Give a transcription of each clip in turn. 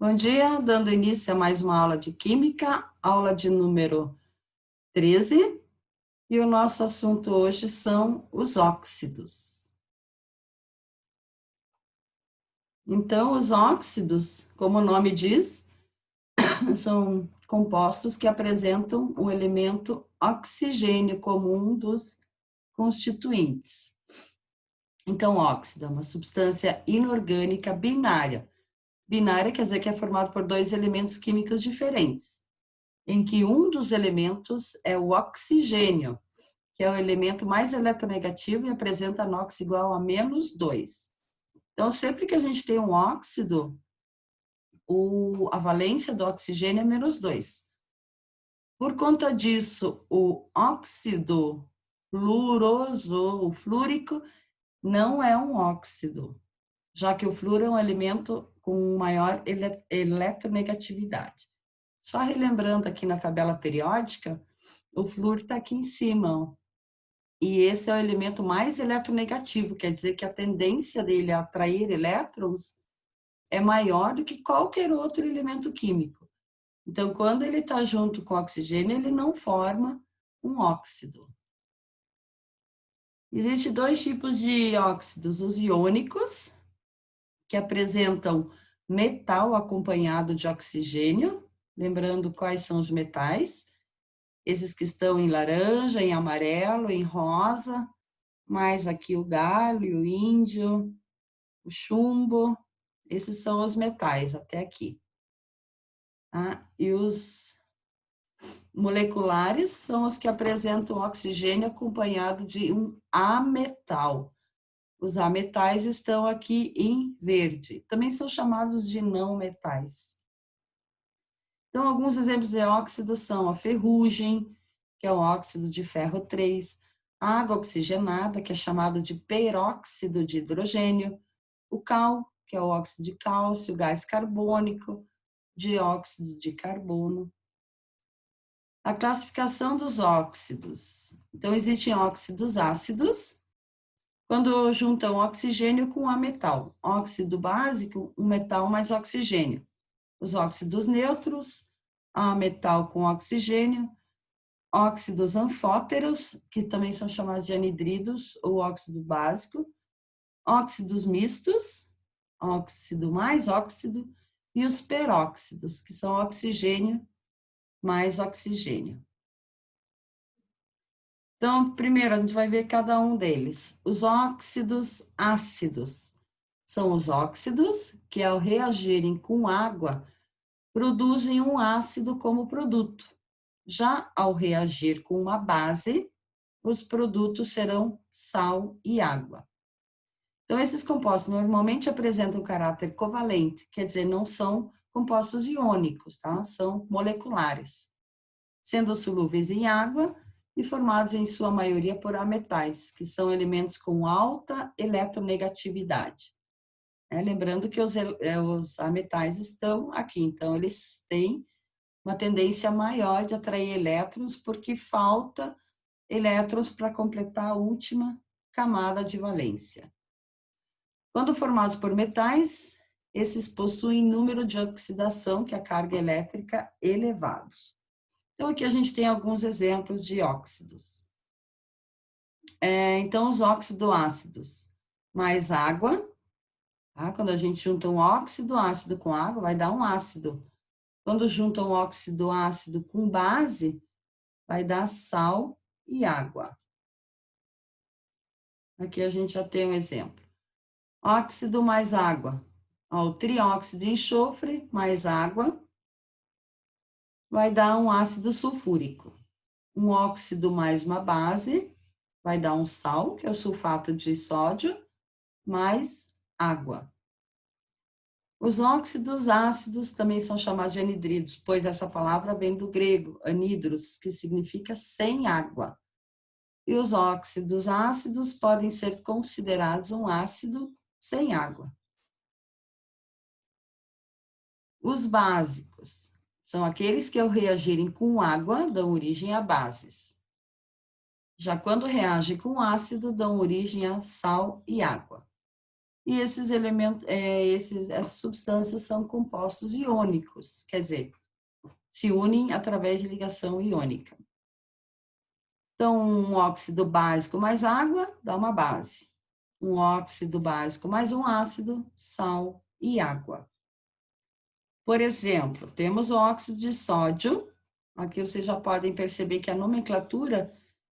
Bom dia, dando início a mais uma aula de Química, aula de número 13, e o nosso assunto hoje são os óxidos. Então, os óxidos, como o nome diz, são compostos que apresentam o elemento oxigênio como um dos constituintes. Então, óxido é uma substância inorgânica binária. Binária quer dizer que é formado por dois elementos químicos diferentes, em que um dos elementos é o oxigênio, que é o elemento mais eletronegativo e apresenta NOx igual a -2. Então, sempre que a gente tem um óxido, a valência do oxigênio é -2. Por conta disso, o óxido fluoroso, o flúrico, não é um óxido, já que o flúor é um elemento com maior eletronegatividade. Só relembrando aqui na tabela periódica, o flúor está aqui em cima, ó. E esse é o elemento mais eletronegativo, quer dizer que a tendência dele a atrair elétrons é maior do que qualquer outro elemento químico. Então, quando ele está junto com o oxigênio, ele não forma um óxido. Existem dois tipos de óxidos, os iônicos, que apresentam metal acompanhado de oxigênio, lembrando quais são os metais, esses que estão em laranja, em amarelo, em rosa, mais aqui o galho, o índio, o chumbo, esses são os metais até aqui. Tá? E os moleculares são os que apresentam oxigênio acompanhado de um ametal. Os ametais estão aqui em verde. Também são chamados de não metais. Então, alguns exemplos de óxidos são a ferrugem, que é o óxido de ferro 3, a água oxigenada, que é chamado de peróxido de hidrogênio, o cal, que é o óxido de cálcio, gás carbônico, dióxido de carbono. A classificação dos óxidos. Então, existem óxidos ácidos, quando juntam oxigênio com ametal. Óxido básico, um metal mais oxigênio. Os óxidos neutros, ametal com oxigênio. Óxidos anfóteros, que também são chamados de anidridos, ou óxido básico. Óxidos mistos, óxido mais óxido. E os peróxidos, que são oxigênio mais oxigênio. Então, primeiro, a gente vai ver cada um deles. Os óxidos ácidos são os óxidos que, ao reagirem com água, produzem um ácido como produto. Já ao reagir com uma base, os produtos serão sal e água. Então, esses compostos normalmente apresentam caráter covalente, quer dizer, não são compostos iônicos, tá? São moleculares, sendo solúveis em água e formados em sua maioria por ametais, que são elementos com alta eletronegatividade. Lembrando que os ametais estão aqui, então eles têm uma tendência maior de atrair elétrons, porque falta elétrons para completar a última camada de valência. Quando formados por metais, esses possuem número de oxidação, que é a carga elétrica, elevados. Então, aqui a gente tem alguns exemplos de óxidos. Então, os óxido-ácidos, mais água, tá? Quando a gente junta um óxido ácido com água, vai dar um ácido. Quando junta um óxido ácido com base, vai dar sal e água. Aqui a gente já tem um exemplo. Óxido mais água. O trióxido de enxofre mais água vai dar um ácido sulfúrico. Um óxido mais uma base vai dar um sal, que é o sulfato de sódio, mais água. Os óxidos ácidos também são chamados de anidridos, pois essa palavra vem do grego, anidros, que significa sem água. E os óxidos ácidos podem ser considerados um ácido sem água. Os básicos são aqueles que, ao reagirem com água, dão origem a bases. Já quando reagem com ácido, dão origem a sal e água. e esses elementos, essas substâncias são compostos iônicos, quer dizer, se unem através de ligação iônica. Então, um óxido básico mais água dá uma base. Um óxido básico mais um ácido, sal e água. Por exemplo, temos o óxido de sódio. Aqui vocês já podem perceber que a nomenclatura,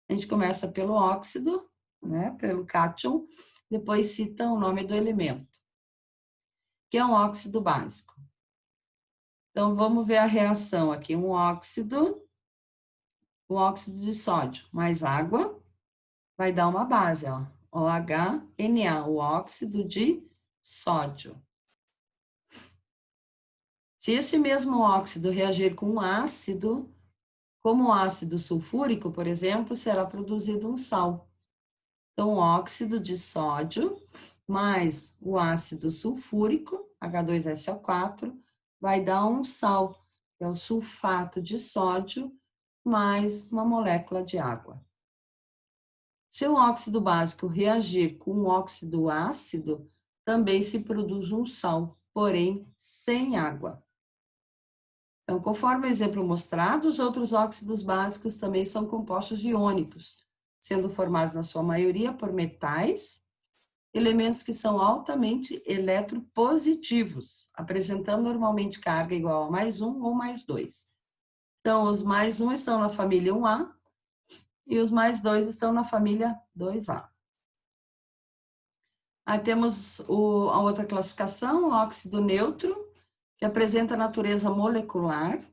a gente começa pelo óxido, né, pelo cátion, depois cita o nome do elemento, que é um óxido básico. Então, vamos ver a reação aqui. Um óxido de sódio mais água, vai dar uma base, ó, OHNA, o óxido de sódio. Se esse mesmo óxido reagir com um ácido, como o ácido sulfúrico, por exemplo, será produzido um sal. Então, o óxido de sódio mais o ácido sulfúrico, H2SO4, vai dar um sal, que é o sulfato de sódio, mais uma molécula de água. Se o óxido básico reagir com um óxido ácido, também se produz um sal, porém sem água. Então, conforme o exemplo mostrado, os outros óxidos básicos também são compostos iônicos, sendo formados na sua maioria por metais, elementos que são altamente eletropositivos, apresentando normalmente carga igual a mais um ou mais dois. Então, os mais um estão na família 1A e os mais dois estão na família 2A. Aí temos a outra classificação, o óxido neutro, que apresenta a natureza molecular,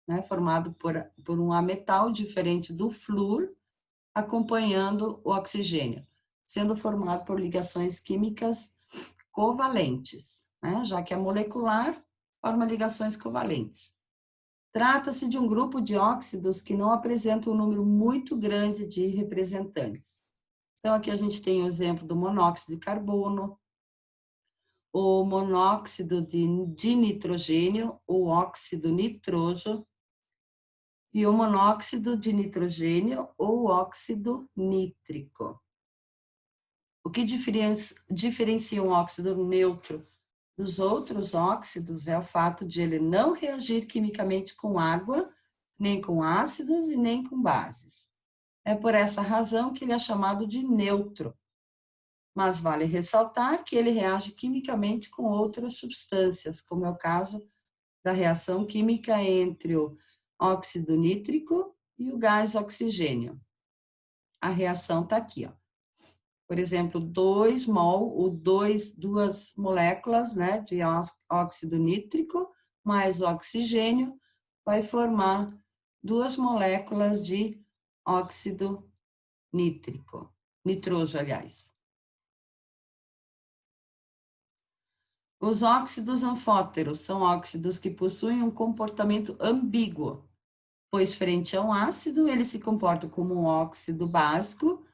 né, formado por um ametal diferente do flúor, acompanhando o oxigênio, sendo formado por ligações químicas covalentes, né, já que é molecular, forma ligações covalentes. Trata-se de um grupo de óxidos que não apresenta um número muito grande de representantes. Então, aqui a gente tem o exemplo do monóxido de carbono, o monóxido de nitrogênio, o óxido nitroso, e o monóxido de nitrogênio ou óxido nítrico. O que diferencia um óxido neutro dos outros óxidos é o fato de ele não reagir quimicamente com água, nem com ácidos e nem com bases. É por essa razão que ele é chamado de neutro. Mas vale ressaltar que ele reage quimicamente com outras substâncias, como é o caso da reação química entre o óxido nítrico e o gás oxigênio. A reação está aqui, ó. Por exemplo, 2 mol, ou duas moléculas, né, de óxido nítrico mais oxigênio, vai formar 2 moléculas de óxido nítrico, nitroso, aliás. Os óxidos anfóteros são óxidos que possuem um comportamento ambíguo, pois frente a um ácido, ele se comporta como um óxido básico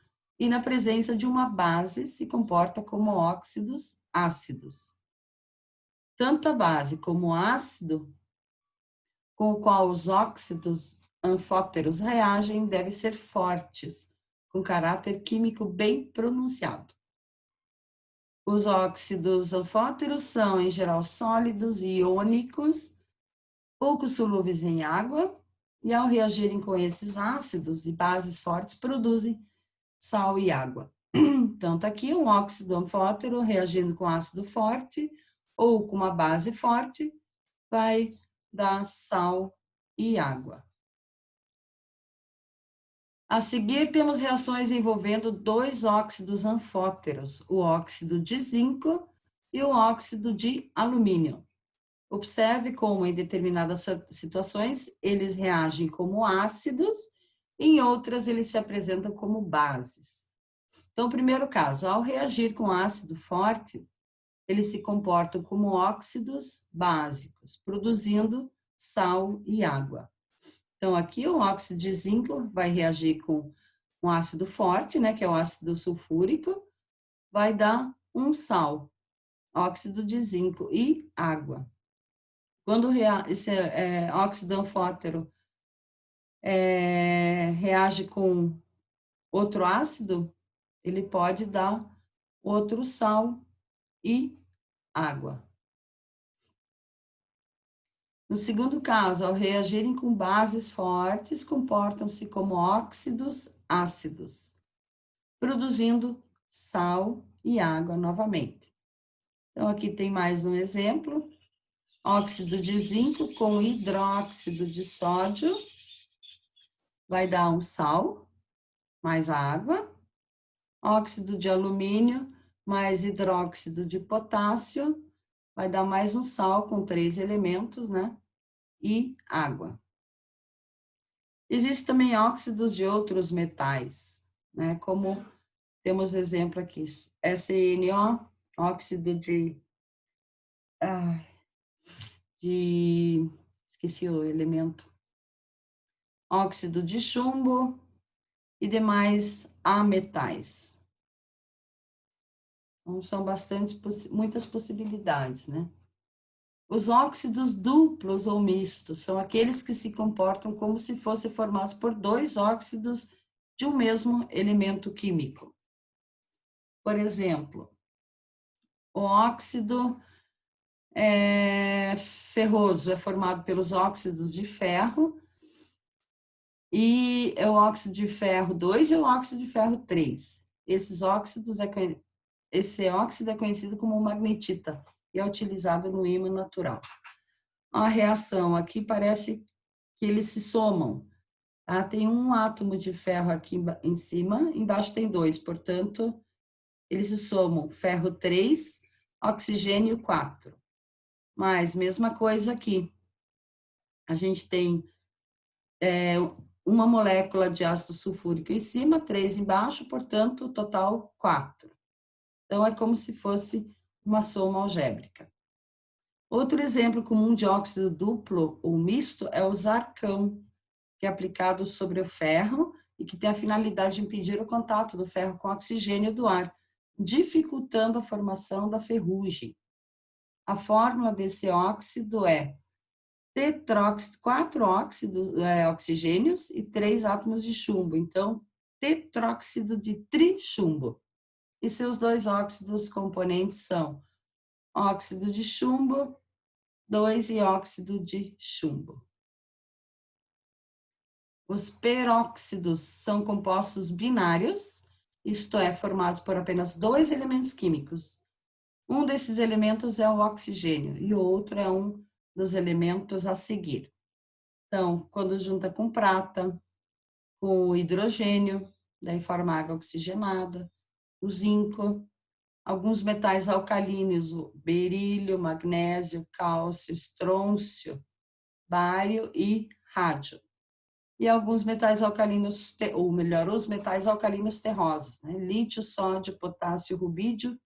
e na presença de uma base se comporta como óxidos ácidos. Tanto a base como o ácido com o qual os óxidos anfóteros reagem devem ser fortes, com caráter químico bem pronunciado. Os óxidos anfóteros são, em geral, sólidos e iônicos, pouco solúveis em água, e ao reagirem com esses ácidos e bases fortes, produzem sal e água. Então, está aqui um óxido anfótero reagindo com ácido forte ou com uma base forte, vai dar sal e água. A seguir, temos reações envolvendo 2 óxidos anfóteros, o óxido de zinco e o óxido de alumínio. Observe como, em determinadas situações, eles reagem como ácidos, e em outras, eles se apresentam como bases. Então, primeiro caso, ao reagir com ácido forte, eles se comportam como óxidos básicos, produzindo sal e água. Então, aqui o óxido de zinco vai reagir com um ácido forte, né, que é o ácido sulfúrico, vai dar um sal, óxido de zinco e água. Quando esse óxido anfótero reage com outro ácido, ele pode dar outro sal e água. No segundo caso, ao reagirem com bases fortes, comportam-se como óxidos ácidos, produzindo sal e água novamente. Então, aqui tem mais um exemplo. Óxido de zinco com hidróxido de sódio vai dar um sal, mais a água. Óxido de alumínio mais hidróxido de potássio vai dar mais um sal com 3 elementos, né? E água. Existem também óxidos de outros metais, né? Como temos exemplo aqui, SNO, óxido esqueci o elemento, óxido de chumbo e demais ametais. Então, são muitas possibilidades, né? Os óxidos duplos ou mistos são aqueles que se comportam como se fossem formados por 2 óxidos de um mesmo elemento químico. Por exemplo, o óxido ferroso é formado pelos óxidos de ferro, e é o óxido de ferro 2 e o óxido de ferro 3. Esse óxido é conhecido como magnetita e é utilizado no ímã natural. A reação aqui parece que eles se somam. Tá? Tem um átomo de ferro aqui em cima, embaixo tem 2, portanto, eles se somam ferro 3, oxigênio 4. Mas, mesma coisa aqui. A gente tem uma molécula de ácido sulfúrico em cima, 3 embaixo, portanto, total 4. Então, é como se fosse uma soma algébrica. Outro exemplo comum de óxido duplo ou misto é o zarcão, que é aplicado sobre o ferro e que tem a finalidade de impedir o contato do ferro com o oxigênio do ar, dificultando a formação da ferrugem. A fórmula desse óxido é tetróxido, 4 oxigênios e 3 átomos de chumbo. Então, tetróxido de trichumbo. E seus 2 óxidos componentes são óxido de chumbo, 2 e óxido de chumbo. Os peróxidos são compostos binários, isto é, formados por apenas 2 elementos químicos. Um desses elementos é o oxigênio e o outro é um dos elementos a seguir. Então, quando junta com prata, com o hidrogênio, daí forma água oxigenada, o zinco, alguns metais alcalinos, o berílio, magnésio, cálcio, estrôncio, bário e rádio. E alguns metais alcalinos, ou melhor, os metais alcalinos terrosos, né? Lítio, sódio, potássio, rubídio,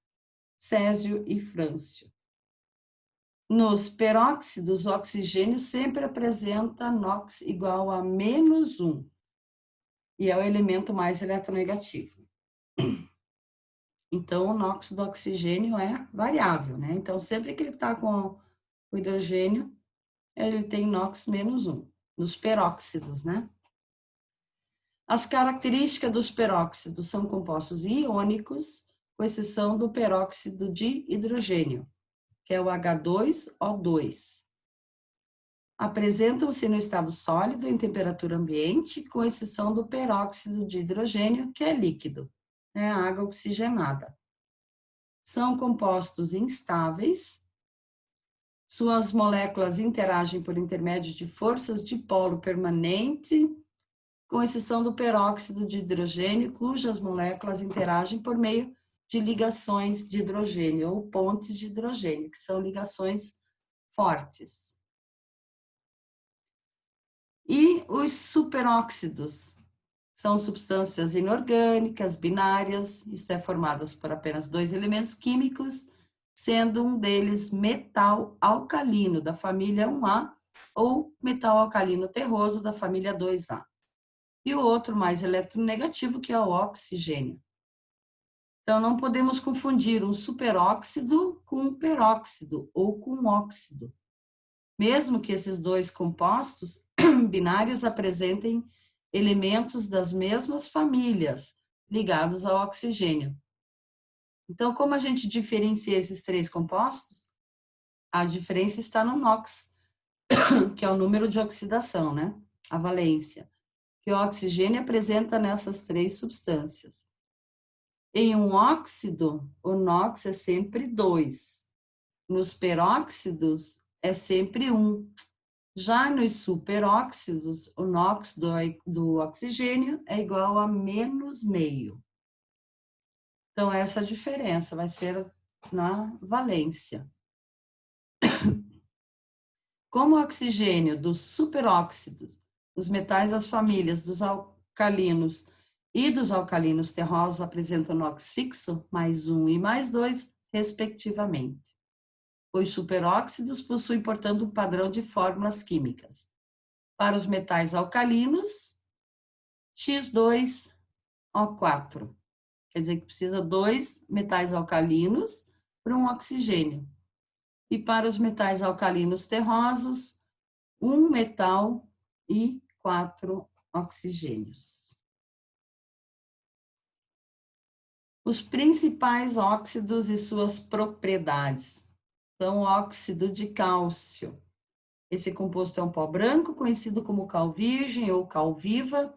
césio e frâncio. Nos peróxidos, o oxigênio sempre apresenta NOx igual a -1, e é o elemento mais eletronegativo. Então, o NOx do oxigênio é variável, né? Então, sempre que ele está com o hidrogênio, ele tem NOx -1, nos peróxidos, né? As características dos peróxidos são compostos iônicos, com exceção do peróxido de hidrogênio, que é o H2O2. Apresentam-se no estado sólido em temperatura ambiente, com exceção do peróxido de hidrogênio, que é líquido, né, a água oxigenada. São compostos instáveis, suas moléculas interagem por intermédio de forças de polo permanente, com exceção do peróxido de hidrogênio, cujas moléculas interagem por meio de ligações de hidrogênio ou pontes de hidrogênio, que são ligações fortes. E os superóxidos são substâncias inorgânicas, binárias, isto é, formadas por apenas 2 elementos químicos, sendo um deles metal alcalino, da família 1A, ou metal alcalino terroso, da família 2A. E o outro mais eletronegativo, que é o oxigênio. Então, não podemos confundir um superóxido com um peróxido ou com um óxido. Mesmo que esses 2 compostos binários apresentem elementos das mesmas famílias ligados ao oxigênio. Então, como a gente diferencia esses três compostos? A diferença está no NOx, que é o número de oxidação, né? A valência, que o oxigênio apresenta nessas três substâncias. Em um óxido, o NOx é sempre 2. Nos peróxidos, é sempre 1. Já nos superóxidos, o NOx do oxigênio é igual a -0,5. Então, essa diferença vai ser na valência. Como o oxigênio dos superóxidos, os metais das famílias dos alcalinos e dos alcalinos terrosos apresentam NOx fixo, +1 e +2, respectivamente. Os superóxidos possuem, portanto, um padrão de fórmulas químicas. Para os metais alcalinos, X2O4. Quer dizer que precisa 2 metais alcalinos para um oxigênio. E para os metais alcalinos terrosos, 1 metal e 4 oxigênios. Os principais óxidos e suas propriedades. Então, óxido de cálcio. Esse composto é um pó branco, conhecido como cal virgem ou cal viva,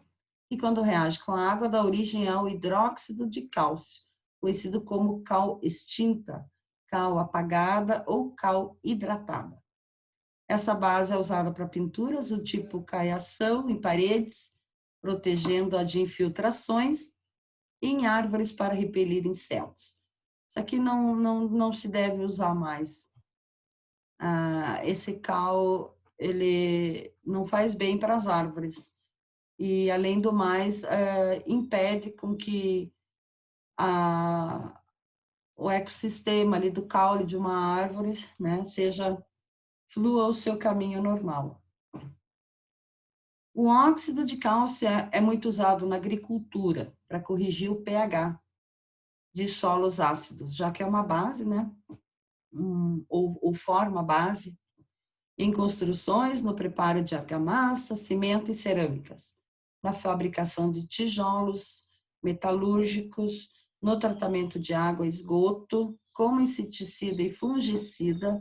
e quando reage com a água dá origem ao hidróxido de cálcio, conhecido como cal extinta, cal apagada ou cal hidratada. Essa base é usada para pinturas do tipo caiação em paredes, protegendo-a de infiltrações, e em árvores para repelir insetos. Isso aqui não se deve usar mais. Esse cal, ele não faz bem para as árvores. E, além do mais, impede com que o ecossistema ali do caule de uma árvore, né, flua o seu caminho normal. O óxido de cálcio é muito usado na agricultura para corrigir o pH de solos ácidos, já que é uma base, né, ou forma base, em construções, no preparo de argamassa, cimento e cerâmicas, na fabricação de tijolos metalúrgicos, no tratamento de água e esgoto, como inseticida e fungicida,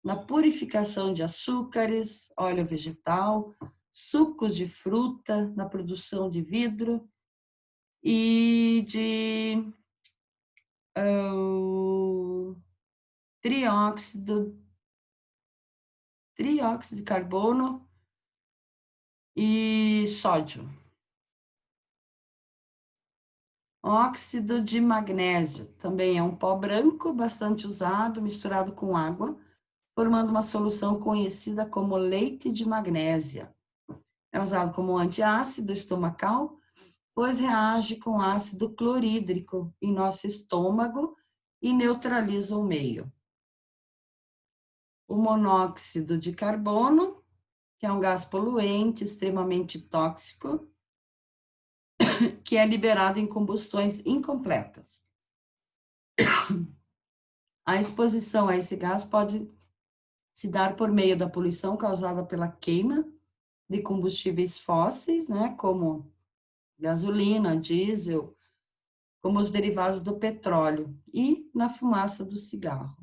na purificação de açúcares, óleo vegetal, sucos de fruta, na produção de vidro e de trióxido de carbono e sódio. Óxido de magnésio também é um pó branco bastante usado, misturado com água, formando uma solução conhecida como leite de magnésia. É usado como antiácido estomacal, pois reage com ácido clorídrico em nosso estômago e neutraliza o meio. O monóxido de carbono, que é um gás poluente extremamente tóxico, que é liberado em combustões incompletas. A exposição a esse gás pode se dar por meio da poluição causada pela queima de combustíveis fósseis, né, como gasolina, diesel, como os derivados do petróleo, e na fumaça do cigarro.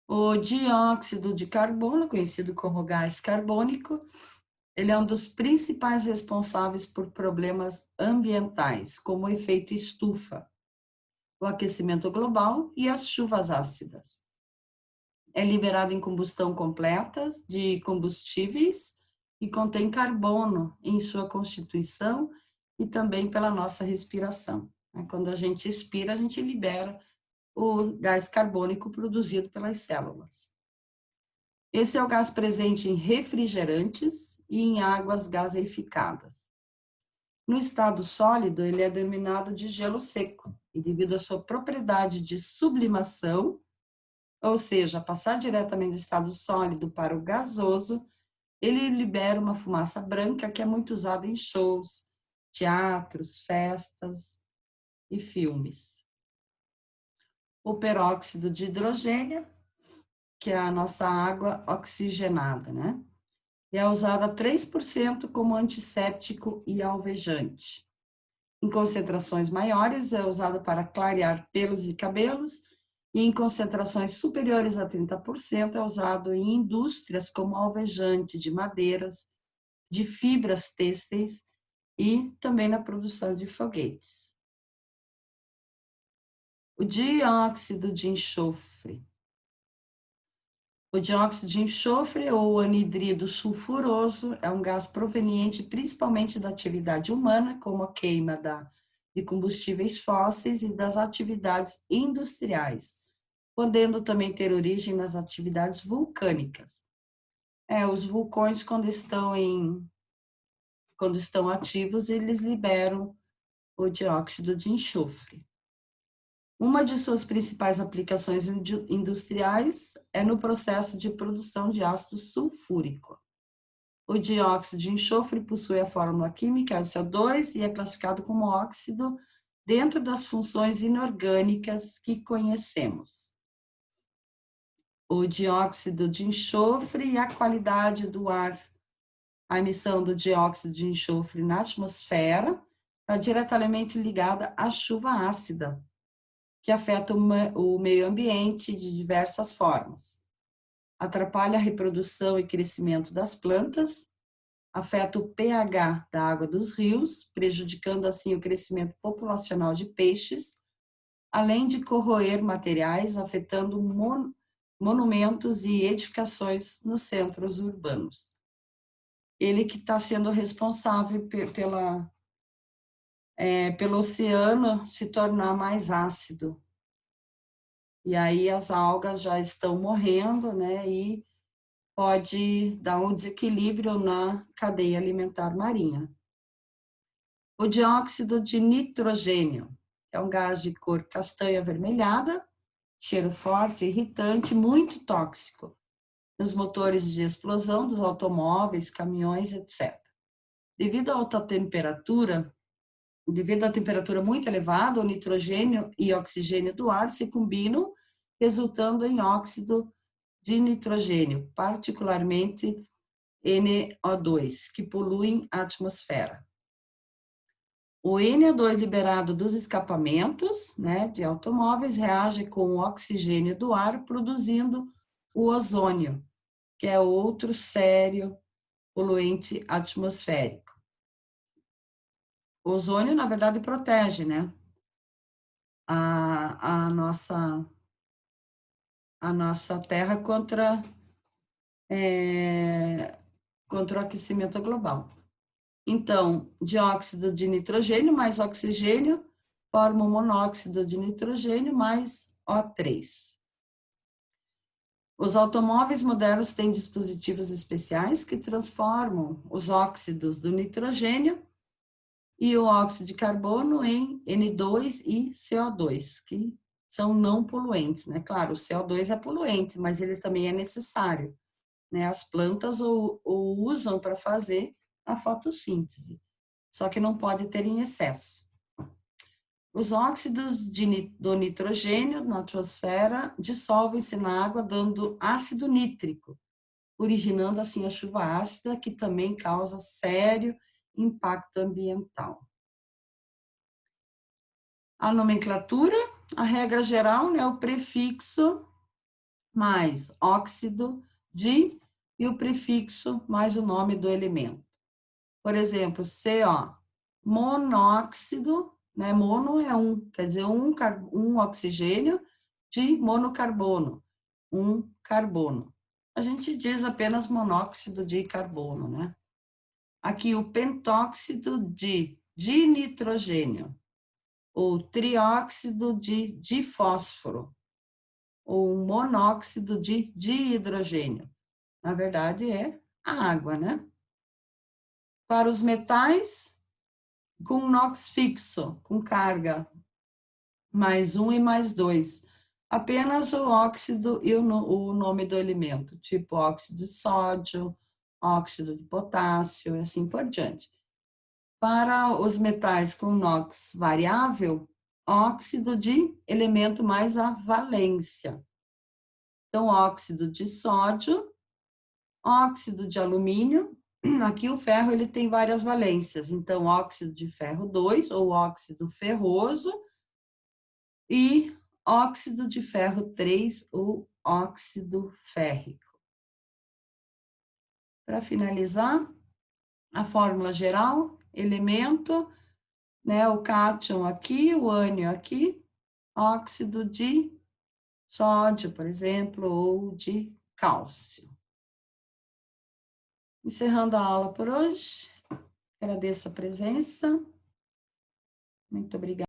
O dióxido de carbono, conhecido como gás carbônico, ele é um dos principais responsáveis por problemas ambientais, como o efeito estufa, o aquecimento global e as chuvas ácidas. É liberado em combustão completa de combustíveis e contém carbono em sua constituição e também pela nossa respiração. Quando a gente expira, a gente libera o gás carbônico produzido pelas células. Esse é o gás presente em refrigerantes e em águas gaseificadas. No estado sólido, ele é denominado de gelo seco, e devido à sua propriedade de sublimação, ou seja, passar diretamente do estado sólido para o gasoso, ele libera uma fumaça branca que é muito usada em shows, teatros, festas e filmes. O peróxido de hidrogênio, que é a nossa água oxigenada, né? E é usada 3% como antisséptico e alvejante. Em concentrações maiores, é usado para clarear pelos e cabelos, e em concentrações superiores a 30%, é usado em indústrias como alvejante de madeiras, de fibras têxteis e também na produção de foguetes. O dióxido de enxofre. O dióxido de enxofre ou anidrido sulfuroso é um gás proveniente principalmente da atividade humana, como a queima de combustíveis fósseis e das atividades industriais, podendo também ter origem nas atividades vulcânicas. Os vulcões, quando estão ativos, eles liberam o dióxido de enxofre. Uma de suas principais aplicações industriais é no processo de produção de ácido sulfúrico. O dióxido de enxofre possui a fórmula química é o CO2 e é classificado como óxido dentro das funções inorgânicas que conhecemos. O dióxido de enxofre e a qualidade do ar. A emissão do dióxido de enxofre na atmosfera está diretamente ligada à chuva ácida, que afeta o meio ambiente de diversas formas. Atrapalha a reprodução e crescimento das plantas, afeta o pH da água dos rios, prejudicando assim o crescimento populacional de peixes, além de corroer materiais, afetando monumentos e edificações nos centros urbanos. Ele que está sendo responsável pelo oceano se tornar mais ácido. E aí as algas já estão morrendo, né? E pode dar um desequilíbrio na cadeia alimentar marinha. O dióxido de nitrogênio é um gás de cor castanha avermelhada, cheiro forte, irritante, muito tóxico nos motores de explosão dos automóveis, caminhões, etc. Devido à temperatura muito elevada, o nitrogênio e oxigênio do ar se combinam, resultando em óxido de nitrogênio, particularmente NO2, que poluem a atmosfera. O NO2 liberado dos escapamentos, né, de automóveis reage com o oxigênio do ar, produzindo o ozônio, que é outro sério poluente atmosférico. O ozônio, na verdade, protege, né, a nossa Terra contra o aquecimento global. Então, dióxido de nitrogênio mais oxigênio forma o monóxido de nitrogênio mais O3. Os automóveis modernos têm dispositivos especiais que transformam os óxidos do nitrogênio e o óxido de carbono em N2 e CO2, que são não poluentes, né? Claro, o CO2 é poluente, mas ele também é necessário, né? As plantas o usam para fazer a fotossíntese, só que não pode ter em excesso. Os óxidos do nitrogênio na atmosfera dissolvem-se na água, dando ácido nítrico, originando assim a chuva ácida, que também causa sério impacto ambiental. A nomenclatura, a regra geral, né, o prefixo mais óxido de e o prefixo mais o nome do elemento. Por exemplo, CO, monóxido, né? Mono é um, quer dizer, um oxigênio de monocarbono, um carbono. A gente diz apenas monóxido de carbono, né? Aqui o pentóxido de dinitrogênio, ou trióxido de difósforo, ou monóxido de dihidrogênio. Na verdade, é a água, né? Para os metais, com NOx fixo, com carga, mais 1 e mais 2. Apenas o óxido e o nome do elemento, tipo óxido de sódio, óxido de potássio e assim por diante. Para os metais com NOx variável, óxido de elemento mais a valência. Então, óxido de sódio, óxido de alumínio, Aqui o ferro ele tem várias valências, então óxido de ferro 2, ou óxido ferroso, e óxido de ferro 3, ou óxido férrico. Para finalizar, a fórmula geral, elemento, né, o cátion aqui, o ânion aqui, óxido de sódio, por exemplo, ou de cálcio. Encerrando a aula por hoje, agradeço a presença. Muito obrigada.